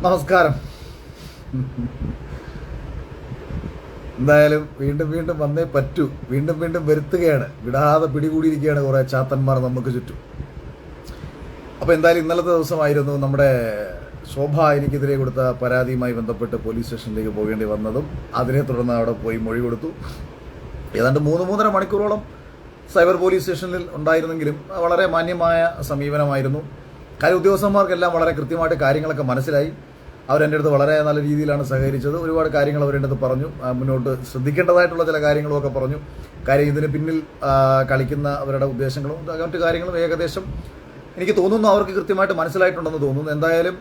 നമസ്കാരം. എന്തായാലും വീണ്ടും വീണ്ടും വന്നേ പറ്റൂ. വീണ്ടും വീണ്ടും വരുത്തുകയാണ്. വിടാതെ പിടികൂടിയിരിക്കുകയാണ് കുറേ ചാത്തന്മാർ നമുക്ക് ചുറ്റും. അപ്പോൾ എന്തായാലും ഇന്നലത്തെ ദിവസമായിരുന്നു നമ്മുടെ ശോഭ എനിക്കെതിരെ കൊടുത്ത പരാതിയുമായി ബന്ധപ്പെട്ട് പോലീസ് സ്റ്റേഷനിലേക്ക് പോകേണ്ടി വന്നതും അതിനെ തുടർന്ന് അവിടെ പോയി മൊഴി കൊടുത്തു. ഏതാണ്ട് 3-3.5 മണിക്കൂറോളം സൈബർ പോലീസ് സ്റ്റേഷനിൽ ഉണ്ടായിരുന്നെങ്കിലും വളരെ മാന്യമായ സമീപനമായിരുന്നു. കാര്യം ഉദ്യോഗസ്ഥന്മാർക്കെല്ലാം വളരെ കൃത്യമായിട്ട് കാര്യങ്ങളൊക്കെ മനസ്സിലായി. അവരെൻ്റെ അടുത്ത് വളരെ നല്ല രീതിയിലാണ് സഹകരിച്ചത്. ഒരുപാട് കാര്യങ്ങൾ അവരെൻ്റെ അടുത്ത് പറഞ്ഞു. മുന്നോട്ട് ശ്രദ്ധിക്കേണ്ടതായിട്ടുള്ള ചില കാര്യങ്ങളുമൊക്കെ പറഞ്ഞു. കാര്യം ഇതിന് പിന്നിൽ കളിക്കുന്ന അവരുടെ ഉദ്ദേശങ്ങളും മറ്റു കാര്യങ്ങളും ഏകദേശം എനിക്ക് തോന്നുന്നു അവർക്ക് കൃത്യമായിട്ട് മനസ്സിലായിട്ടുണ്ടെന്ന് തോന്നുന്നു. എന്തായാലും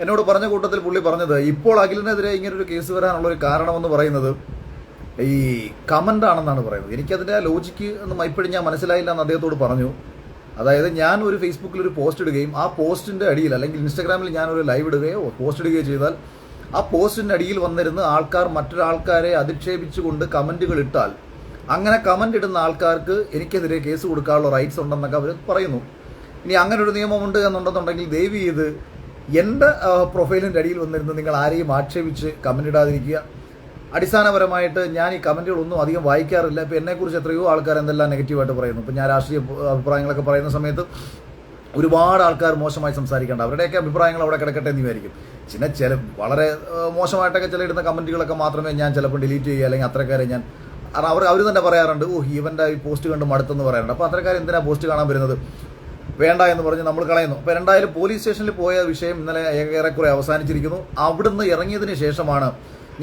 എന്നോട് പറഞ്ഞ കൂട്ടത്തിൽ പുള്ളി പറഞ്ഞത് ഇപ്പോൾ അഖിലിനെതിരെ ഇങ്ങനൊരു കേസ് വരാനുള്ളൊരു കാരണമെന്ന് പറയുന്നത് ഈ കമൻ്റ് ആണെന്നാണ് പറയുന്നത്. എനിക്കതിൻ്റെ ആ ലോജിക്ക് ഒന്നും ഇപ്പോഴും ഞാൻ മനസ്സിലായില്ല എന്ന് അദ്ദേഹത്തോട് പറഞ്ഞു. അതായത് ഞാൻ ഒരു ഫേസ്ബുക്കിൽ ഒരു പോസ്റ്റ് ഇടുകയും ആ പോസ്റ്റിൻ്റെ അടിയിൽ അല്ലെങ്കിൽ ഇൻസ്റ്റാഗ്രാമിൽ ഞാനൊരു ലൈവ് ഇടുകയോ പോസ്റ്റ് ഇടുകയോ ചെയ്താൽ ആ പോസ്റ്റിൻ്റെ അടിയിൽ വന്നിരുന്ന് ആൾക്കാർ മറ്റൊരാൾക്കാരെ അധിക്ഷേപിച്ചുകൊണ്ട് കമൻറ്റുകൾ ഇട്ടാൽ അങ്ങനെ കമൻ്റ് ഇടുന്ന ആൾക്കാർക്ക് എനിക്കെതിരെ കേസ് കൊടുക്കാനുള്ള റൈറ്റ്സ് ഉണ്ടെന്നൊക്കെ അവർ പറയുന്നു. ഇനി അങ്ങനെ ഒരു നിയമമുണ്ട് എന്നുണ്ടെന്നുണ്ടെങ്കിൽ ദയവ് ചെയ്ത് എൻ്റെ പ്രൊഫൈലിൻ്റെ അടിയിൽ വന്നിരുന്ന് നിങ്ങൾ ആരെയും ആക്ഷേപിച്ച് കമൻ്റ് ഇടാതിരിക്കുക. അടിസ്ഥാനപരമായിട്ട് ഞാൻ ഈ കമൻറ്റുകളൊന്നും അധികം വായിക്കാറില്ല. ഇപ്പോൾ എന്നെക്കുറിച്ച് എത്രയോ ആൾക്കാർ എന്തെല്ലാം നെഗറ്റീവായിട്ട് പറയുന്നു. ഇപ്പോൾ ഞാൻ രാഷ്ട്രീയ അഭിപ്രായങ്ങളൊക്കെ പറയുന്ന സമയത്ത് ഒരുപാട് ആൾക്കാർ മോശമായി സംസാരിക്കേണ്ട അവരുടെയൊക്കെ അഭിപ്രായങ്ങൾ അവിടെ കിടക്കട്ടെ എന്ന് വിചാരിക്കും. ചില വളരെ മോശമായിട്ടൊക്കെ ചില ഇടുന്ന കമൻറ്റുകളൊക്കെ മാത്രമേ ഞാൻ ചിലപ്പോൾ ഡിലീറ്റ് ചെയ്യുക, അല്ലെങ്കിൽ അത്രക്കാരെ ഞാൻ അവർ തന്നെ പറയാറുണ്ട്, ഇവൻ്റെ ഈ പോസ്റ്റ് കണ്ട് മടുത്തെന്ന് പറയാറുണ്ട്. അപ്പോൾ അത്രക്കാർ എന്തിനാണ് പോസ്റ്റ് കാണാൻ വരുന്നത്, വേണ്ട എന്ന് പറഞ്ഞ് നമ്മൾ കളയുന്നു. അപ്പോൾ എന്തായാലും പോലീസ് സ്റ്റേഷനിൽ പോയ വിഷയം ഇന്നലെ ഏറെക്കുറെ അവസാനിച്ചിരിക്കുന്നു. അവിടുന്ന് ഇറങ്ങിയതിന് ശേഷമാണ്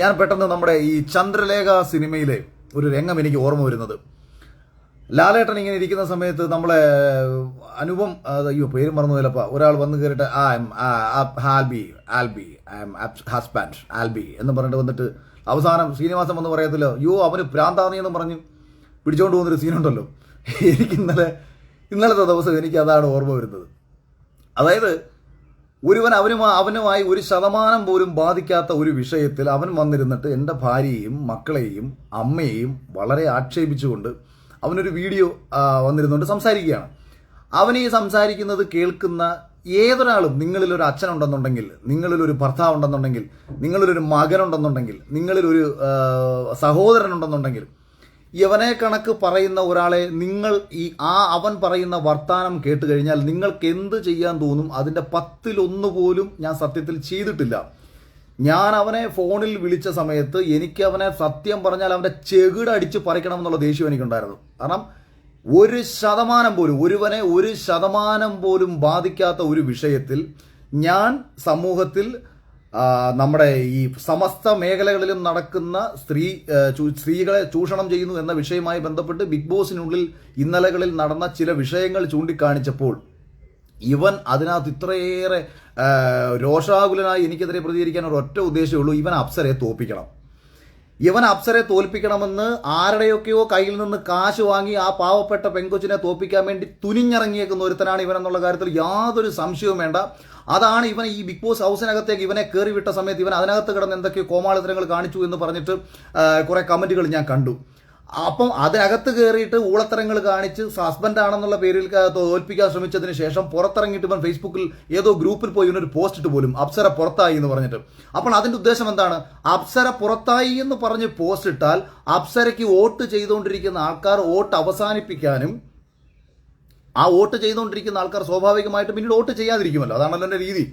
ഞാൻ പെട്ടെന്ന് നമ്മുടെ ഈ ചന്ദ്രലേഖ സിനിമയിലെ ഒരു രംഗം എനിക്ക് ഓർമ്മ വരുന്നത്. ലാലേട്ടൻ ഇങ്ങനെ ഇരിക്കുന്ന സമയത്ത് നമ്മളെ അനുപം പേര് മറന്നു പോയല്ലപ്പ ഒരാൾ വന്ന് കയറിയിട്ട് ഹസ്ബൻഡ് ആൽബി എന്ന് പറഞ്ഞിട്ട് വന്നിട്ട് അവസാനം ശ്രീനിവാസൻ വന്ന് പറയത്തില്ലോ, അവന് പ്രാന്താന്നിയെന്ന് പറഞ്ഞ് പിടിച്ചോണ്ട് പോകുന്നൊരു സീനുണ്ടല്ലോ. എനിക്ക് ഇന്നലത്തെ ദിവസം എനിക്ക് അതാണ് ഓർമ്മ വരുന്നത്. അതായത് അവനുമായി 1% പോലും ബാധിക്കാത്ത ഒരു വിഷയത്തിൽ അവൻ വന്നിരുന്നിട്ട് എൻ്റെ ഭാര്യയെയും മക്കളെയും അമ്മയെയും വളരെ ആക്ഷേപിച്ചുകൊണ്ട് അവനൊരു വീഡിയോ വന്നിരുന്നുകൊണ്ട് സംസാരിക്കുകയാണ്. അവൻ ഈ സംസാരിക്കുന്നത് കേൾക്കുന്ന ഏതൊരാളും, നിങ്ങളിലൊരു അച്ഛനുണ്ടെന്നുണ്ടെങ്കിൽ, നിങ്ങളിലൊരു ഭർത്താവ് ഉണ്ടെന്നുണ്ടെങ്കിൽ, നിങ്ങളിലൊരു മകനുണ്ടെന്നുണ്ടെങ്കിൽ, നിങ്ങളിലൊരു സഹോദരനുണ്ടെന്നുണ്ടെങ്കിൽ, യവനെ കണക്ക് പറയുന്ന ഒരാളെ നിങ്ങൾ അവൻ പറയുന്ന വർത്താനം കേട്ട് കഴിഞ്ഞാൽ നിങ്ങൾക്ക് എന്ത് ചെയ്യാൻ തോന്നും? അതിൻ്റെ 10-1 പോലും ഞാൻ സത്യത്തിൽ ചെയ്തിട്ടില്ല. ഞാൻ അവനെ ഫോണിൽ വിളിച്ച സമയത്ത് എനിക്ക് അവനെ സത്യം പറഞ്ഞാൽ അവൻ്റെ ചെകിടടിച്ച് പറിക്കണം എന്നുള്ള ദേഷ്യം എനിക്കുണ്ടായിരുന്നു. കാരണം 1% പോലും, ഒരുവനെ 1% പോലും ബാധിക്കാത്ത ഒരു വിഷയത്തിൽ ഞാൻ സമൂഹത്തിൽ നമ്മുടെ ഈ സമസ്ത മേഖലകളിലും നടക്കുന്ന സ്ത്രീകളെ ചൂഷണം ചെയ്യുന്നു എന്ന വിഷയവുമായി ബന്ധപ്പെട്ട് ബിഗ് ബോസിനുള്ളിൽ ഇന്നലകളിൽ നടന്ന ചില വിഷയങ്ങൾ ചൂണ്ടിക്കാണിച്ചപ്പോൾ ഇവൻ അതിനകത്ത് ഇത്രയേറെ രോഷാകുലനായി എനിക്കെതിരെ പ്രതികരിക്കാൻ ഒരൊറ്റ ഉദ്ദേശമേ ഉള്ളൂ, ഇവൻ അപ്സരയെ തോൽപ്പിക്കണം. ഇവൻ അപ്സരയെ തോൽപ്പിക്കണമെന്ന് ആരുടെയൊക്കെയോ കയ്യിൽ നിന്ന് കാശ് വാങ്ങി ആ പാവപ്പെട്ട പെങ്കൊച്ചിനെ തോൽപ്പിക്കാൻ വേണ്ടി തുനിഞ്ഞിറങ്ങിയേക്കുന്ന ഒരുത്തനാണ് ഇവൻ എന്നുള്ള കാര്യത്തിൽ യാതൊരു സംശയവും വേണ്ട. അതാണ് ഇവൻ ഈ ബിഗ് ബോസ് ഹൗസിനകത്തേക്ക് ഇവനെ കയറി വിട്ട സമയത്ത് ഇവൻ അതിനകത്ത് കിടന്ന് എന്തൊക്കെയോ കോമാളിത്തരങ്ങൾ കാണിച്ചു എന്ന് പറഞ്ഞിട്ട് കുറെ കമന്റുകൾ ഞാൻ കണ്ടു. അപ്പം അതിനകത്ത് കയറിയിട്ട് ഊളത്തരങ്ങൾ കാണിച്ച് ഹസ്ബൻഡ് ആണെന്നുള്ള പേരിൽ തോൽപ്പിക്കാൻ ശ്രമിച്ചതിന് ശേഷം പുറത്തിറങ്ങിയിട്ട് ഇവൻ ഫേസ്ബുക്കിൽ ഏതോ ഗ്രൂപ്പിൽ പോയി ഇവനൊരു പോസ്റ്റ് ഇട്ട് പോലും, അപ്സര പുറത്തായി എന്ന് പറഞ്ഞിട്ട്. അപ്പോൾ അതിൻ്റെ ഉദ്ദേശം എന്താണ്? അപ്സര പുറത്തായി എന്ന് പറഞ്ഞ് പോസ്റ്റ് ഇട്ടാൽ അപ്സരയ്ക്ക് വോട്ട് ചെയ്തുകൊണ്ടിരിക്കുന്ന ആൾക്കാർ വോട്ട് അവസാനിപ്പിക്കാനും ആ വോട്ട് ചെയ്തുകൊണ്ടിരിക്കുന്ന ആൾക്കാർ സ്വാഭാവികമായിട്ട് പിന്നീട് വോട്ട് ചെയ്യാതിരിക്കുമല്ലോ. അതാണല്ലോ എൻ്റെ രീതി.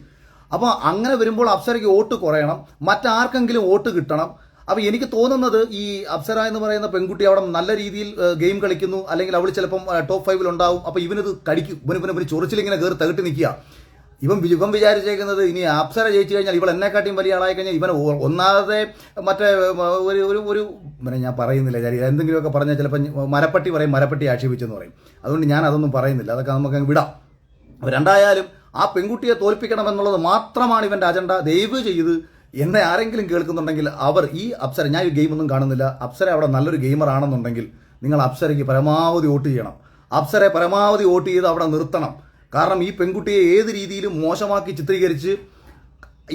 അപ്പോൾ അങ്ങനെ വരുമ്പോൾ അപ്സരയ്ക്ക് വോട്ട് കുറയണം, മറ്റാർക്കെങ്കിലും വോട്ട് കിട്ടണം. അപ്പോൾ എനിക്ക് തോന്നുന്നത് ഈ അപ്സര എന്ന് പറയുന്ന പെൺകുട്ടി അവിടെ നല്ല രീതിയിൽ ഗെയിം കളിക്കുന്നു, അല്ലെങ്കിൽ അവൾ ചിലപ്പം ടോപ്പ് 5 ഉണ്ടാവും. അപ്പോൾ ഇവനിത് കടിക്കും, ഇവന് ചൊറിച്ചിലിങ്ങനെ കയറി തകട്ടി നിൽക്കുക. ഇവൻ വിചാരിച്ചേക്കുന്നത് ഇനി അപ്സര ജയിച്ചു കഴിഞ്ഞാൽ ഇവൾ എന്നെക്കാട്ടിയും വലിയ ആളായി കഴിഞ്ഞാൽ ഇവൻ ഒന്നാമത്തെ മറ്റേ ഒരു ഞാൻ പറയുന്നില്ല, എന്തെങ്കിലുമൊക്കെ പറഞ്ഞാൽ ചിലപ്പോൾ മരപ്പട്ടി പറയും, മരപ്പട്ടി ആക്ഷേപിച്ചെന്ന് പറയും. അതുകൊണ്ട് ഞാൻ അതൊന്നും പറയുന്നില്ല, അതൊക്കെ നമുക്ക് വിടാം. രണ്ടായാലും ആ പെൺകുട്ടിയെ തോൽപ്പിക്കണമെന്നുള്ളത് മാത്രമാണ് ഇവൻ്റെ അജണ്ട. ദയവ് ചെയ്ത് എന്നെ ആരെങ്കിലും കേൾക്കുന്നുണ്ടെങ്കിൽ ഈ അപ്സര, ഞാൻ ഈ ഗെയിമൊന്നും കാണുന്നില്ല, അപ്സര അവിടെ നല്ലൊരു ഗെയിമർ ആണെന്നുണ്ടെങ്കിൽ നിങ്ങൾ അപ്സരയ്ക്ക് പരമാവധി വോട്ട് ചെയ്യണം. അപ്സരയെ പരമാവധി വോട്ട് ചെയ്ത് അവിടെ നിർത്തണം. കാരണം ഈ പെൺകുട്ടിയെ ഏത് രീതിയിലും മോശമാക്കി ചിത്രീകരിച്ച്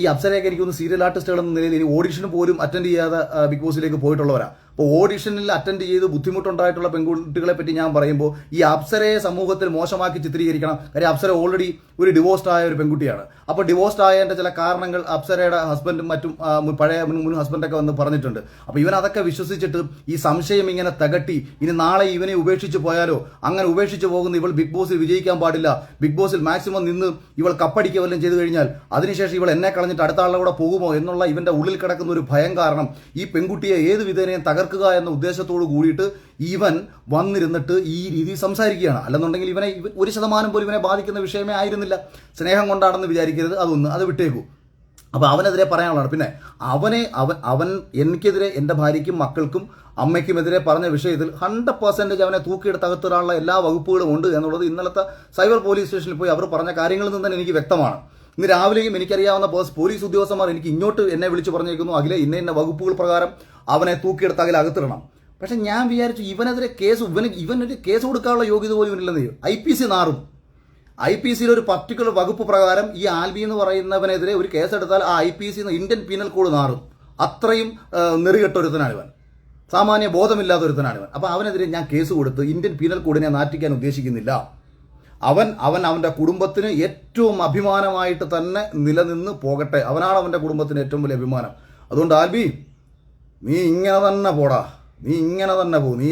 ഈ അപ്സരയൊക്കെ എനിക്കൊന്ന് സീരിയൽ ആർട്ടിസ്റ്റുകൾ എന്ന നിലയിൽ ഇനി ഓഡിഷന് പോലും അറ്റൻഡ് ചെയ്യാതെ ബിഗ് ബോസിലേക്ക് പോയിട്ടുള്ളവരാണ്. ഇപ്പോൾ ഓഡിഷനിൽ അറ്റൻഡ് ചെയ്ത് ബുദ്ധിമുട്ടുണ്ടായിട്ടുള്ള പെൺകുട്ടികളെ പറ്റി ഞാൻ പറയുമ്പോൾ ഈ അപ്സരയെ സമൂഹത്തിൽ മോശമാക്കി ചിത്രീകരിക്കണം. കാര്യം അപ്സര ഓൾറെഡി ഒരു ഡിവോഴ്സ്ഡ് ആയ ഒരു പെൺകുട്ടിയാണ്. അപ്പോൾ ഡിവോഴ്സ്ഡ് ആയതിൻ്റെ ചില കാരണങ്ങൾ അപ്സരയുടെ ഹസ്ബൻഡും മറ്റും പഴയ മുൻ ഹസ്ബൻഡൊക്കെ വന്ന് പറഞ്ഞിട്ടുണ്ട്. അപ്പോൾ ഇവൻ അതൊക്കെ വിശ്വസിച്ചിട്ട് ഈ സംശയം ഇങ്ങനെ തകട്ടി ഇനി നാളെ ഇവനെ ഉപേക്ഷിച്ച് പോയാലോ, അങ്ങനെ ഉപേക്ഷിച്ച് പോകുന്ന ഇവൾ ബിഗ് ബോസിൽ വിജയിക്കാൻ പാടില്ല, ബിഗ് ബോസിൽ മാക്സിമം നിന്ന് ഇവൾ കപ്പടിക്കുക വല്ലതും ചെയ്തു കഴിഞ്ഞാൽ അതിനുശേഷം ഇവൾ എന്നെ കളഞ്ഞിട്ട് അടുത്ത ആളുടെ കൂടെ പോകുമോ എന്നുള്ള ഇവന്റെ ഉള്ളിൽ കിടക്കുന്ന ഒരു ഭയം കാരണം ഈ പെൺകുട്ടിയെ ഏത് വിധേനയും തകർക്കുക എന്ന ഉദ്ദേശത്തോട് കൂടിയിട്ട് ഇവൻ വന്നിരുന്നിട്ട് ഈ രീതിയിൽ സംസാരിക്കുകയാണ്. അല്ലെന്നുണ്ടെങ്കിൽ ഇവനെ 1% പോലും ഇവനെ ബാധിക്കുന്ന വിഷയമേ ആയിരുന്നില്ല. സ്നേഹം കൊണ്ടാണെന്ന് വിചാരിക്കരുത്, അത് വിട്ടേക്കൂ. അപ്പോൾ അവനെതിരെ പറയാനുള്ളതാണ്. പിന്നെ അവൻ എനിക്കെതിരെ എൻ്റെ ഭാര്യയ്ക്കും മക്കൾക്കും അമ്മയ്ക്കുമെതിരെ പറഞ്ഞ വിഷയത്തിൽ 100% അവനെ തൂക്കിയെടുത്ത് അകത്തിടാനുള്ള എല്ലാ വകുപ്പുകളും ഉണ്ട് എന്നുള്ളത് ഇന്നലത്തെ സൈബർ പോലീസ് സ്റ്റേഷനിൽ പോയി അവർ പറഞ്ഞ കാര്യങ്ങളിൽ നിന്ന് തന്നെ എനിക്ക് വ്യക്തമാണ്. ഇന്ന് രാവിലെയും എനിക്കറിയാവുന്ന പോലീസ് ഉദ്യോഗസ്ഥന്മാർ എനിക്ക് ഇങ്ങോട്ട് എന്നെ വിളിച്ച് പറഞ്ഞേക്കുന്നു, അഖിലെ ഇന്ന വകുപ്പുകൾ പ്രകാരം അവനെ തൂക്കിയെടുത്ത് അകത്തിടണം. പക്ഷെ ഞാൻ വിചാരിച്ചു ഇവനെതിരെ ഇവനൊരു കേസ് കൊടുക്കാനുള്ള യോഗ്യത പോലും ഇല്ലെന്ന്. IPC നാറും. IPCയിൽ ഒരു പർട്ടിക്കുലർ വകുപ്പ് പ്രകാരം ഈ ആൽബി എന്ന് പറയുന്നവനെതിരെ ഒരു കേസെടുത്താൽ ആ IPC ഇന്ത്യൻ പീനൽ കോഡ് നാറും. അത്രയും നെറികെട്ടൊരുത്തനാണ് ഇവൻ, സാമാന്യ ബോധമില്ലാത്ത ഒരുത്തനാണ് ഇവൻ. അപ്പോൾ അവനെതിരെ ഞാൻ കേസ് കൊടുത്ത് ഇന്ത്യൻ പീനൽ കോഡിനെ നാറ്റിക്കാൻ ഉദ്ദേശിക്കുന്നില്ല. അവൻ്റെ കുടുംബത്തിന് ഏറ്റവും അഭിമാനമായിട്ട് തന്നെ നിലനിന്ന് പോകട്ടെ. അവനാണ് അവൻ്റെ കുടുംബത്തിന് ഏറ്റവും വലിയ അഭിമാനം. അതുകൊണ്ട് ആൽബി, നീ ഇങ്ങനെ തന്നെ പോടാ, നീ ഇങ്ങനെ തന്നെ പോ. നീ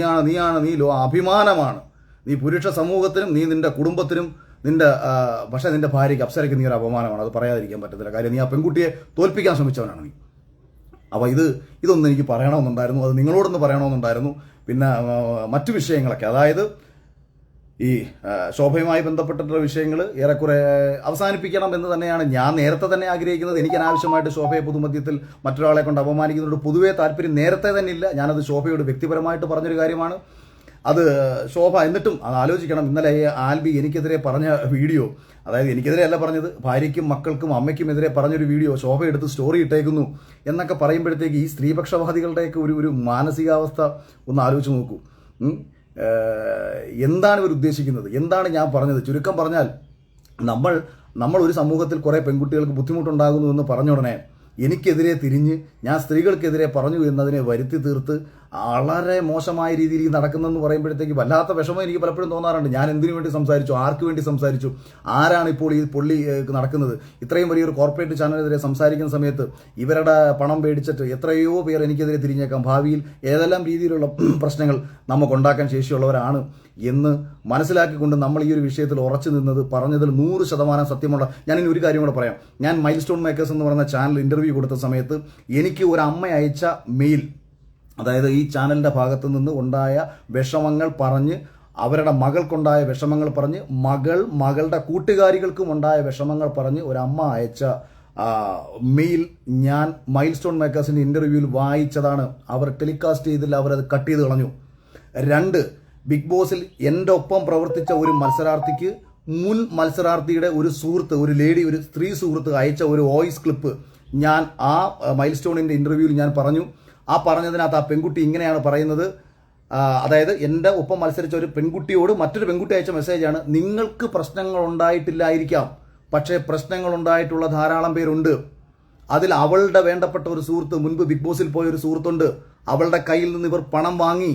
അഭിമാനമാണ്. നീ പുരുഷ സമൂഹത്തിനും നീ നിന്റെ കുടുംബത്തിനും പക്ഷേ നിന്റെ ഭാര്യയ്ക്ക് അപ്സരയ്ക്ക് നീ ഒരു അപമാനമാണ്. അത് പറയാതിരിക്കാൻ പറ്റത്തില്ല. കാര്യം നീ ആ പെൺകുട്ടിയെ തോൽപ്പിക്കാൻ ശ്രമിച്ചവനാണ് നീ. അപ്പോൾ ഇതൊന്നും എനിക്ക് പറയണമെന്നുണ്ടായിരുന്നു, അത് നിങ്ങളോടൊന്ന് പറയണമെന്നുണ്ടായിരുന്നു. പിന്നെ മറ്റു വിഷയങ്ങളൊക്കെ, അതായത് ഈ ശോഭയുമായി ബന്ധപ്പെട്ടിട്ടുള്ള വിഷയങ്ങൾ ഏറെക്കുറെ അവസാനിപ്പിക്കണം എന്ന് തന്നെയാണ് ഞാൻ നേരത്തെ തന്നെ ആഗ്രഹിക്കുന്നത്. എനിക്ക് അനാവശ്യമായിട്ട് ശോഭയെ പൊതുമധ്യത്തിൽ മറ്റൊരാളെ കൊണ്ട് അപമാനിക്കുന്നതുകൊണ്ട് പൊതുവേ താല്പര്യം നേരത്തെ തന്നെ ഇല്ല. ഞാനത് ശോഭയോട് വ്യക്തിപരമായിട്ട് പറഞ്ഞൊരു കാര്യമാണ്. അത് ശോഭ എന്നിട്ടും അത് ആലോചിക്കണം. ഇന്നലെ ആൽബി എനിക്കെതിരെ പറഞ്ഞ വീഡിയോ, അതായത് എനിക്കെതിരെ അല്ല പറഞ്ഞത്, ഭാര്യയ്ക്കും മക്കൾക്കും അമ്മയ്ക്കും എതിരെ പറഞ്ഞൊരു വീഡിയോ ശോഭ എടുത്ത് സ്റ്റോറി ഇട്ടേക്കുന്നു എന്നൊക്കെ പറയുമ്പോഴത്തേക്ക് ഈ സ്ത്രീപക്ഷവാദികളുടെയൊക്കെ ഒരു മാനസികാവസ്ഥ ഒന്ന് ആലോചിച്ച് നോക്കൂ. എന്താണ് ഇവർ ഉദ്ദേശിക്കുന്നത്? എന്താണ് ഞാൻ പറഞ്ഞത്? ചുരുക്കം പറഞ്ഞാൽ നമ്മൾ ഒരു സമൂഹത്തിൽ കുറേ പെൺകുട്ടികൾക്ക് ബുദ്ധിമുട്ടുണ്ടാകുന്നു എന്ന് പറഞ്ഞ ഉടനെ എനിക്കെതിരെ തിരിഞ്ഞ് ഞാൻ സ്ത്രീകൾക്കെതിരെ പറഞ്ഞു എന്നതിനെ വരുത്തി തീർത്ത് വളരെ മോശമായ രീതിയിൽ നടക്കുന്നതെന്ന് പറയുമ്പോഴത്തേക്ക് വല്ലാത്ത വിഷമം എനിക്ക് പലപ്പോഴും തോന്നാറുണ്ട്. ഞാൻ എന്തിനു വേണ്ടി സംസാരിച്ചു, ആർക്ക് വേണ്ടി സംസാരിച്ചു, ആരാണ് ഇപ്പോൾ ഈ പൊള്ളി നടക്കുന്നത്? ഇത്രയും വലിയൊരു കോർപ്പറേറ്റ് ചാനലിനെതിരെ സംസാരിക്കുന്ന സമയത്ത് ഇവരുടെ പണം പേടിച്ചിട്ട് എത്രയോ പേർ എനിക്കെതിരെ തിരിഞ്ഞേക്കാം. ഭാവിയിൽ ഏതെല്ലാം രീതിയിലുള്ള പ്രശ്നങ്ങൾ നമുക്കുണ്ടാക്കാൻ ശേഷിയുള്ളവരാണ് എന്ന് മനസ്സിലാക്കിക്കൊണ്ട് നമ്മൾ ഈ ഒരു വിഷയത്തിൽ ഉറച്ചു നിന്നത് പറഞ്ഞതിൽ 100% സത്യമുള്ള. ഞാനിനി ഒരു കാര്യം കൂടെ പറയാം. ഞാൻ മൈൽ സ്റ്റോൺ മേക്കേഴ്സ് എന്ന് പറയുന്ന ചാനൽ ഇൻ്റർവ്യൂ കൊടുത്ത സമയത്ത് എനിക്ക് ഒരു അമ്മ അയച്ച മെയിൽ, അതായത് ഈ ചാനലിൻ്റെ ഭാഗത്തു നിന്ന് ഉണ്ടായ വിഷമങ്ങൾ പറഞ്ഞ്, അവരുടെ മകൾക്കുണ്ടായ വിഷമങ്ങൾ പറഞ്ഞ്, മകളുടെ കൂട്ടുകാരികൾക്കും ഉണ്ടായ വിഷമങ്ങൾ പറഞ്ഞ് ഒരമ്മ അയച്ച മെയിൽ ഞാൻ മൈൽ സ്റ്റോൺ മേക്കേഴ്സിൻ്റെ ഇൻ്റർവ്യൂവിൽ വായിച്ചതാണ്. അവർ ടെലികാസ്റ്റ് ചെയ്തില്ല, അവരത് കട്ട് ചെയ്ത് കളഞ്ഞു. 2, ബിഗ് ബോസിൽ എൻ്റെ ഒപ്പം പ്രവർത്തിച്ച ഒരു മത്സരാർത്ഥിക്ക് മുൻ മത്സരാർത്ഥിയുടെ ഒരു സുഹൃത്ത്, ഒരു സ്ത്രീ സുഹൃത്ത് അയച്ച ഒരു വോയിസ് ക്ലിപ്പ് ഞാൻ ആ മൈൽ സ്റ്റോണിൻ്റെ ഇൻ്റർവ്യൂവിൽ ഞാൻ പറഞ്ഞു. ആ പറഞ്ഞതിനകത്ത് ആ പെൺകുട്ടി ഇങ്ങനെയാണ് പറയുന്നത്, അതായത് എൻ്റെ ഒപ്പം മത്സരിച്ച ഒരു പെൺകുട്ടിയോട് മറ്റൊരു പെൺകുട്ടി അയച്ച മെസ്സേജാണ്: നിങ്ങൾക്ക് പ്രശ്നങ്ങൾ ഉണ്ടായിട്ടില്ലായിരിക്കാം, പക്ഷേ പ്രശ്നങ്ങൾ ഉണ്ടായിട്ടുള്ള ധാരാളം പേരുണ്ട്. അതിൽ അവളുടെ വേണ്ടപ്പെട്ട ഒരു സുഹൃത്ത്, മുൻപ് ബിഗ് ബോസിൽ പോയ ഒരു സുഹൃത്തുണ്ട്, അവളുടെ കയ്യിൽ നിന്ന് ഇവർ പണം വാങ്ങി,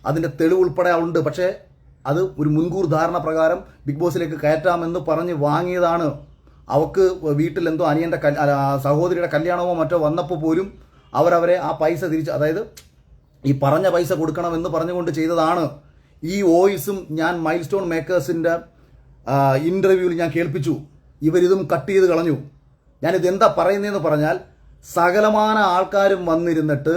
അതിൻ്റെ തെളിവ് ഉൾപ്പെടെ ഉണ്ട്. പക്ഷേ അത് ഒരു മുൻകൂർ ധാരണ പ്രകാരം ബിഗ് ബോസിലേക്ക് കയറ്റാമെന്ന് പറഞ്ഞ് വാങ്ങിയതാണ്. അവൾക്ക് വീട്ടിൽ എന്തോ അനിയൻ്റെ സഹോദരിയുടെ കല്യാണമോ മറ്റോ വന്നപ്പോൾ പോലും അവരവരെ ആ പൈസ തിരിച്ച്, അതായത് ഈ പറഞ്ഞ പൈസ കൊടുക്കണമെന്ന് പറഞ്ഞുകൊണ്ട് ചെയ്തതാണ്. ഈ വോയിസും ഞാൻ മൈൽ സ്റ്റോൺ മേക്കേഴ്സിൻ്റെ ഇൻ്റർവ്യൂവിൽ ഞാൻ കേൾപ്പിച്ചു. ഇവരിതും കട്ട് ചെയ്ത് കളഞ്ഞു. ഞാനിത് എന്താ പറയുന്നതെന്ന് പറഞ്ഞാൽ, സകലമാന ആൾക്കാരും വന്നിരുന്നിട്ട്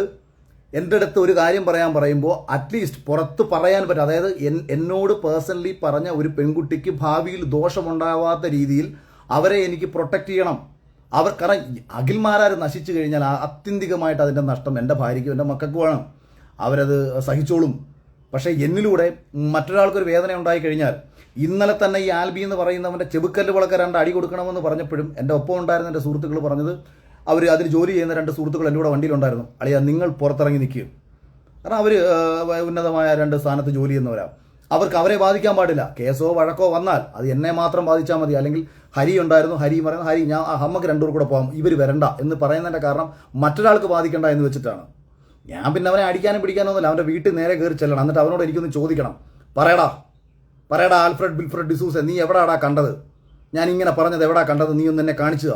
എൻ്റെ അടുത്ത് ഒരു കാര്യം പറയുമ്പോൾ അറ്റ്ലീസ്റ്റ് പുറത്ത് പറയാൻ പറ്റും. അതായത് എന്നോട് പേഴ്സണലി പറഞ്ഞ ഒരു പെൺകുട്ടിക്ക് ഭാവിയിൽ ദോഷമുണ്ടാവാത്ത രീതിയിൽ അവരെ എനിക്ക് പ്രൊട്ടക്റ്റ് ചെയ്യണം. കാരണം അഖിൽമാരാർ നശിച്ചു കഴിഞ്ഞാൽ ആത്യന്തികമായിട്ട് അതിൻ്റെ നഷ്ടം എൻ്റെ ഭാര്യയ്ക്കും എൻ്റെ മക്കൾക്കും വേണം. അവരത് സഹിച്ചോളും. പക്ഷേ എന്നിലൂടെ മറ്റൊരാൾക്കൊരു വേദന ഉണ്ടായി കഴിഞ്ഞാൽ, ഇന്നലെ തന്നെ ഈ ആൽബി എന്ന് പറയുന്നവൻ്റെ ചെബുക്കല്ല് വളക്കെ 2 അടി കൊടുക്കണമെന്ന് പറഞ്ഞപ്പോഴും എൻ്റെ ഒപ്പം ഉണ്ടായിരുന്ന എൻ്റെ സുഹൃത്തുക്കൾ പറഞ്ഞത്, അവർ അതിൽ ജോലി ചെയ്യുന്ന 2 സുഹൃത്തുക്കൾ എൻ്റെ കൂടെ വണ്ടിയിലുണ്ടായിരുന്നു, അളിയാ നിങ്ങൾ പുറത്തിറങ്ങി നിൽക്കുക. കാരണം അവർ ഉന്നതമായ 2 സ്ഥാനത്ത് ജോലി ചെയ്യുന്നവരാണ്. അവരെ ബാധിക്കാൻ പാടില്ല. കേസോ വഴക്കോ വന്നാൽ അത് എന്നെ മാത്രം ബാധിച്ചാൽ മതി. അല്ലെങ്കിൽ ഹരി ഉണ്ടായിരുന്നു, ഹരി പറയുന്നത്, ഹരി നമുക്ക് 2 കൂടെ പോകാം, ഇവർ വരണ്ട എന്ന് പറയുന്നതിൻ്റെ കാരണം മറ്റൊരാൾക്ക് ബാധിക്കണ്ട എന്ന് വെച്ചിട്ടാണ്. ഞാൻ പിന്നെ അവനെ അടിക്കാനും പിടിക്കാനൊന്നുമില്ല. അവൻ്റെ വീട്ടിൽ നേരെ കയറി ചെല്ലണം. എന്നിട്ട് അവനോട് എനിക്കൊന്ന് ചോദിക്കണം, പറയടാ ആൽഫ്രഡ് വിൽഫ്രഡ് ഡിസൂസ, നീ എവിടാടാ കണ്ടത്? ഞാൻ ഇങ്ങനെ പറഞ്ഞത് എവിടാ കണ്ടത്? നീ ഒന്ന് എന്നെ കാണിച്ചുക.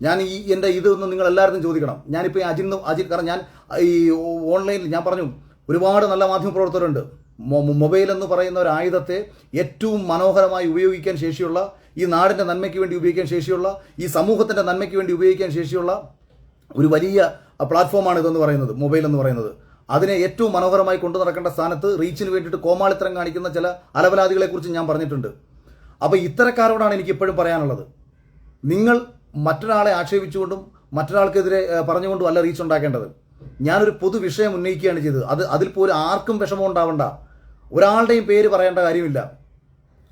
ഞാൻ എൻ്റെ ഇതൊന്ന് നിങ്ങൾ എല്ലാവരും ചോദിക്കണം. ഞാനിപ്പോൾ അജിൻ കാരണം ഞാൻ ഈ ഓൺലൈനിൽ ഞാൻ പറഞ്ഞു, ഒരുപാട് നല്ല മാധ്യമപ്രവർത്തകരുണ്ട്. മൊബൈൽ എന്ന് പറയുന്ന ഒരു ആയുധത്തെ ഏറ്റവും മനോഹരമായി ഉപയോഗിക്കാൻ ശേഷിയുള്ള, ഈ നാടിൻ്റെ നന്മയ്ക്ക് വേണ്ടി ഉപയോഗിക്കാൻ ശേഷിയുള്ള, ഈ സമൂഹത്തിൻ്റെ നന്മയ്ക്ക് വേണ്ടി ഉപയോഗിക്കാൻ ശേഷിയുള്ള ഒരു വലിയ പ്ലാറ്റ്ഫോമാണ് ഇതെന്ന് പറയുന്നത്, മൊബൈൽ എന്ന് പറയുന്നത്. അതിനെ ഏറ്റവും മനോഹരമായി കൊണ്ടു നടക്കേണ്ട സ്ഥാനത്ത് റീച്ചിന് വേണ്ടിയിട്ട് കോമാളിത്തരം കാണിക്കുന്ന ചില അലപലാദികളെക്കുറിച്ച് ഞാൻ പറഞ്ഞിട്ടുണ്ട്. അപ്പോൾ ഇത്തരക്കാരോടാണ് എനിക്ക് ഇപ്പോഴും പറയാനുള്ളത്. നിങ്ങൾ മറ്റൊരാളെ ആക്ഷേപിച്ചുകൊണ്ടും മറ്റൊരാൾക്കെതിരെ പറഞ്ഞുകൊണ്ടും അല്ല റീച്ച് ഉണ്ടാക്കേണ്ടത്. ഞാനൊരു പൊതുവിഷയം ഉന്നയിക്കുകയാണ് ചെയ്തത്. അതിൽ പോലും ആർക്കും വിഷമം ഉണ്ടാവണ്ട, ഒരാളുടെയും പേര് പറയേണ്ട കാര്യമില്ല,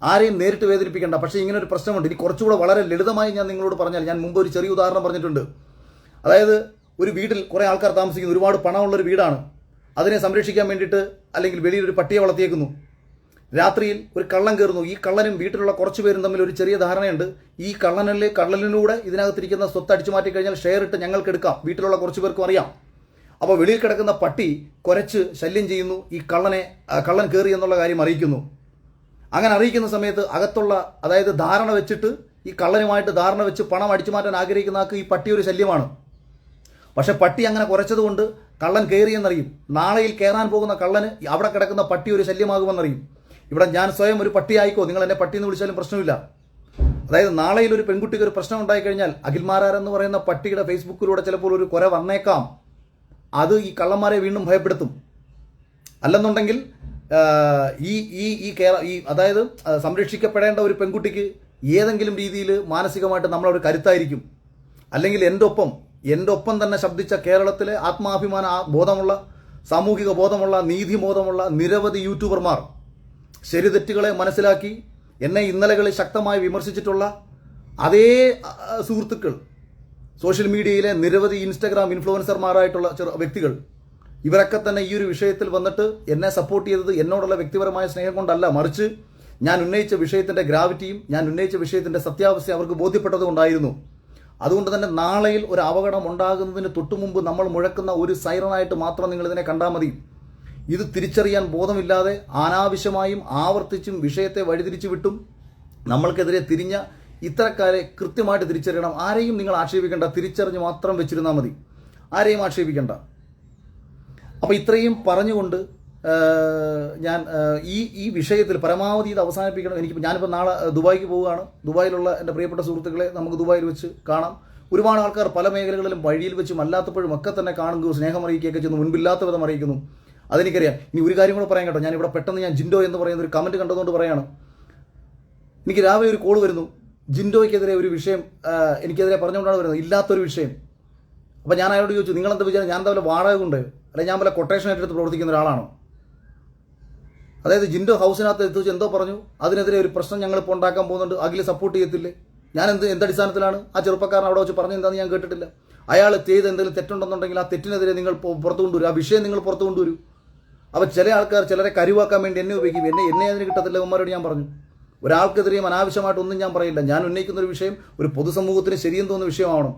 ആരെയും നേരിട്ട് വേദനിപ്പിക്കേണ്ട. പക്ഷേ ഇങ്ങനെ ഒരു പ്രശ്നമുണ്ട്. ഇനി കുറച്ചുകൂടെ വളരെ ലളിതമായി ഞാൻ നിങ്ങളോട് പറഞ്ഞാൽ, ഞാൻ മുമ്പ് ഒരു ചെറിയ ഉദാഹരണം പറഞ്ഞിട്ടുണ്ട്. അതായത് ഒരു വീട്ടിൽ കുറേ ആൾക്കാർ താമസിക്കുന്നു, ഒരുപാട് പണമുള്ളൊരു വീടാണ്. അതിനെ സംരക്ഷിക്കാൻ വേണ്ടിയിട്ട് അല്ലെങ്കിൽ വെളിയിൽ ഒരു പട്ടിയെ വളർത്തിയേക്കുന്നു. രാത്രിയിൽ ഒരു കള്ളൻ കയറുന്നു. ഈ കള്ളനും വീട്ടിലുള്ള കുറച്ച് പേരും തമ്മിൽ ഒരു ചെറിയ ധാരണയുണ്ട്. ഈ കള്ളനിലൂടെ ഇതിനകത്തിരിക്കുന്ന സ്വത്ത് അടിച്ചു മാറ്റി കഴിഞ്ഞാൽ ഷെയർ ഇട്ട് ഞങ്ങൾക്ക് എടുക്കാം, വീട്ടിലുള്ള കുറച്ച് പേർക്കും അറിയാം. അപ്പോൾ വെളിയിൽ കിടക്കുന്ന പട്ടി കുരച്ച് ശല്യം ചെയ്യുന്നു. ഈ കള്ളൻ കയറി എന്നുള്ള കാര്യം അറിയിക്കുന്നു. അങ്ങനെ അറിയിക്കുന്ന സമയത്ത് അകത്തുള്ള, അതായത് ധാരണ വെച്ചിട്ട് ഈ കള്ളനുമായിട്ട് ധാരണ വെച്ച് പണം അടിച്ചു മാറ്റാൻ ആഗ്രഹിക്കുന്ന ആൾക്ക് ഈ പട്ടി ഒരു ശല്യമാണ്. പക്ഷെ പട്ടി അങ്ങനെ കുറച്ചതുകൊണ്ട് കള്ളൻ കയറിയെന്നറിയും. നാളെയിൽ കയറാൻ പോകുന്ന കള്ളന് അവിടെ കിടക്കുന്ന പട്ടി ഒരു ശല്യമാകുമെന്നറിയും. ഇവിടെ ഞാൻ സ്വയം ഒരു പട്ടി ആയിക്കോ, നിങ്ങൾ എന്നെ പട്ടി എന്ന് വിളിച്ചാലും പ്രശ്നമില്ല. അതായത് നാളെയിൽ ഒരു പെൺകുട്ടിക്ക് ഒരു പ്രശ്നം ഉണ്ടായിക്കഴിഞ്ഞാൽ അഖിൽമാരാർ എന്ന് പറയുന്ന പട്ടിയുടെ ഫേസ്ബുക്കിലൂടെ ചിലപ്പോൾ ഒരു കുര വന്നേക്കാം. അത് ഈ കള്ളന്മാരെ വീണ്ടും ഭയപ്പെടുത്തും. അല്ലെന്നുണ്ടെങ്കിൽ അതായത് സംരക്ഷിക്കപ്പെടേണ്ട ഒരു പെൺകുട്ടിക്ക് ഏതെങ്കിലും രീതിയിൽ മാനസികമായിട്ട് നമ്മളൊരു കരുത്തായിരിക്കും. അല്ലെങ്കിൽ എൻ്റെ ഒപ്പം തന്നെ ശബ്ദിച്ച കേരളത്തിലെ ആത്മാഭിമാന ബോധമുള്ള, സാമൂഹിക ബോധമുള്ള, നീതിബോധമുള്ള നിരവധി യൂട്യൂബർമാർ, ശരിതെറ്റുകളെ മനസ്സിലാക്കി എന്നെ ഇന്നലകളിൽ ശക്തമായി വിമർശിച്ചിട്ടുള്ള അതേ സുഹൃത്തുക്കൾ, സോഷ്യൽ മീഡിയയിലെ നിരവധി ഇൻസ്റ്റഗ്രാം ഇൻഫ്ലുവൻസർമാരായിട്ടുള്ള വ്യക്തികൾ, ഇവരൊക്കെ തന്നെ ഈ ഒരു വിഷയത്തിൽ വന്നിട്ട് എന്നെ സപ്പോർട്ട് ചെയ്തത് എന്നോടുള്ള വ്യക്തിപരമായ സ്നേഹം കൊണ്ടല്ല, മറിച്ച് ഞാൻ ഉന്നയിച്ച വിഷയത്തിൻ്റെ ഗ്രാവിറ്റിയും ഞാൻ ഉന്നയിച്ച വിഷയത്തിൻ്റെ സത്യാവസ്ഥ അവർക്ക് ബോധ്യപ്പെട്ടത് കൊണ്ടായിരുന്നു. അതുകൊണ്ട് തന്നെ നാളെയിൽ ഒരു അപകടം ഉണ്ടാകുന്നതിന് തൊട്ടുമുമ്പ് നമ്മൾ മുഴക്കുന്ന ഒരു സൈറനായിട്ട് മാത്രം നിങ്ങൾ ഇതിനെ കണ്ടാൽ മതി. ഇത് തിരിച്ചറിയാൻ ബോധമില്ലാതെ അനാവശ്യമായും ആവർത്തിച്ചും വിഷയത്തെ വഴിതിരിച്ചു വിട്ടും നമ്മൾക്കെതിരെ തിരിഞ്ഞ ഇത്തരക്കാരെ കൃത്യമായിട്ട് തിരിച്ചറിയണം. ആരെയും നിങ്ങൾ ആക്ഷേപിക്കേണ്ട, തിരിച്ചറിഞ്ഞ് മാത്രം വെച്ചിരുന്നാൽ മതി, ആരെയും ആക്ഷേപിക്കേണ്ട. അപ്പോൾ ഇത്രയും പറഞ്ഞുകൊണ്ട് ഞാൻ ഈ വിഷയത്തിൽ പരമാവധി ഇത് അവസാനിപ്പിക്കണം. ഞാനിപ്പോൾ നാളെ ദുബായിക്ക് പോവുകയാണ്. ദുബായിലുള്ള എൻ്റെ പ്രിയപ്പെട്ട സുഹൃത്തുക്കളെ നമുക്ക് ദുബായിൽ വെച്ച് കാണാം. ഒരുപാട് ആൾക്കാർ പല മേഖലകളിലും വഴിയിൽ വെച്ചും അല്ലാത്തപ്പോഴും ഒക്കെ തന്നെ കാണുന്നു, സ്നേഹം അറിയിക്കുകയൊക്കെ ചെയ്യുന്നു, മുൻപില്ലാത്ത വിധം അറിയിക്കുന്നു. അതെനിക്കറിയാം. ഇനി ഒരു കാര്യം കൂടെ പറയാൻ കേട്ടോ, ഞാനിവിടെ പെട്ടെന്ന് ഞാൻ ജിൻഡോ എന്ന് പറയുന്ന ഒരു കമൻറ്റ് കണ്ടതുകൊണ്ട് പറയാണ്. എനിക്ക് രാവിലെ ഒരു കോൾ വരുന്നു, ജിൻഡോയ്ക്കെതിരെ ഒരു വിഷയം എനിക്കെതിരെ പറഞ്ഞുകൊണ്ടാണ് വരുന്നത്, ഇല്ലാത്തൊരു വിഷയം. അപ്പോൾ ഞാൻ അയാളോട് ചോദിച്ചു, നിങ്ങളെന്താ വിചാരം ഞാൻ എന്താ വല്ല വാടക കൊണ്ട്, അല്ലെങ്കിൽ ഞാൻ വല്ല കൊട്ടേഷൻ ഏറ്റെടുത്ത് പ്രവർത്തിക്കുന്ന ഒരാളാണോ? അതായത് ജിൻഡോ ഹൗസിനകത്ത് എത്തിച്ച് എന്തോ പറഞ്ഞു, അതിനെതിരെ ഒരു പ്രശ്നം ഞങ്ങളിപ്പോൾ ഉണ്ടാക്കാൻ പോകുന്നുണ്ട്, അഖിൽ സപ്പോർട്ട് ചെയ്യത്തില്ലേ? ഞാൻ എന്തടിസ്ഥാനത്തിലാണ് ആ ചെറുപ്പക്കാരൻ അവിടെ വെച്ച് പറഞ്ഞു എന്താണെന്ന് ഞാൻ കേട്ടിട്ടില്ല. അയാൾ ചെയ്ത് എന്തെങ്കിലും തെറ്റുണ്ടെന്നുണ്ടെങ്കിൽ ആ തെറ്റിനെതിരെ നിങ്ങൾ പുറത്തു കൊണ്ടുവരും, ആ വിഷയം നിങ്ങൾ പുറത്തു കൊണ്ടുവരൂ. അപ്പോൾ ചില ആൾക്കാർ ചിലരെ കരുവാക്കാൻ വേണ്ടി എന്നെ ഉപയോഗിക്കും. എന്നെ അതിന് കിട്ടത്തില്ല. ഉമ്മാരോട് ഞാൻ പറഞ്ഞു, ഒരാൾക്കെതിരെയും അനാവശ്യമായിട്ടൊന്നും ഞാൻ പറയില്ല. ഞാൻ ഉന്നയിക്കുന്ന ഒരു വിഷയം ഒരു പൊതുസമൂഹത്തിന് ശരിയെന്ന് തോന്നുന്ന വിഷയമാവണം.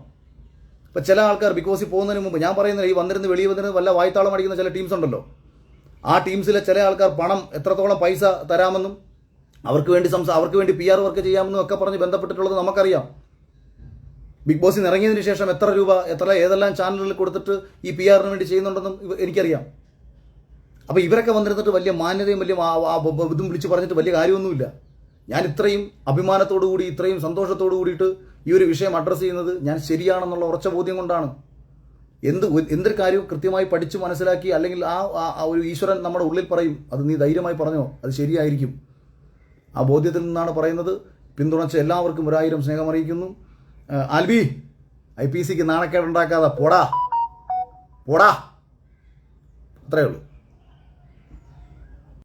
ഇപ്പോൾ ചില ആൾക്കാർ ബിഗ് ബോസിൽ പോകുന്നതിന് മുമ്പ് ഞാൻ പറയുന്നത്, ഈ വെളിയിൽ വന്നിരുന്ന് വല്ല വായ്ത്താളം അടിക്കുന്ന ചില ടീംസ് ഉണ്ടല്ലോ, ആ ടീംസിലെ ചില ആൾക്കാർ പണം എത്രത്തോളം പൈസ തരാമെന്നും അവർക്ക് വേണ്ടി PR വർക്ക് ചെയ്യാമെന്നും ഒക്കെ പറഞ്ഞ് ബന്ധപ്പെട്ടിട്ടുള്ളത് നമുക്കറിയാം. ബിഗ് ബോസിൽ ഇറങ്ങിയതിന് ശേഷം എത്ര രൂപ ഏതെല്ലാം ചാനലുകളിൽ കൊടുത്തിട്ട് ഈ PR വേണ്ടി ചെയ്യുന്നുണ്ടെന്നും എനിക്കറിയാം. അപ്പോൾ ഇവരൊക്കെ വന്നിരുന്നിട്ട് വലിയ മാന്യതയും വലിയ ഇതും വിളിച്ച് പറഞ്ഞിട്ട് വലിയ കാര്യമൊന്നുമില്ല. ഞാൻ ഇത്രയും അഭിമാനത്തോടു കൂടി ഇത്രയും സന്തോഷത്തോടു കൂടിയിട്ട് ഈ ഒരു വിഷയം അഡ്രസ്സ് ചെയ്യുന്നത് ഞാൻ ശരിയാണെന്നുള്ള ഉറച്ച ബോധ്യം കൊണ്ടാണ്. എന്തൊരു കാര്യവും കൃത്യമായി പഠിച്ച് മനസ്സിലാക്കി, അല്ലെങ്കിൽ ആ ഒരു ഈശ്വരൻ നമ്മുടെ ഉള്ളിൽ പറയും, അത് നീ ധൈര്യമായി പറഞ്ഞോ, അത് ശരിയായിരിക്കും. ആ ബോധ്യത്തിൽ നിന്നാണ് പറയുന്നത്. പിന്തുണച്ച എല്ലാവർക്കും 1000 സ്നേഹം അറിയിക്കുന്നു. ആൽബി, IPCക്ക് നാണക്കേടുണ്ടാക്കാതെ പോടാ, അത്രയേ ഉള്ളൂ.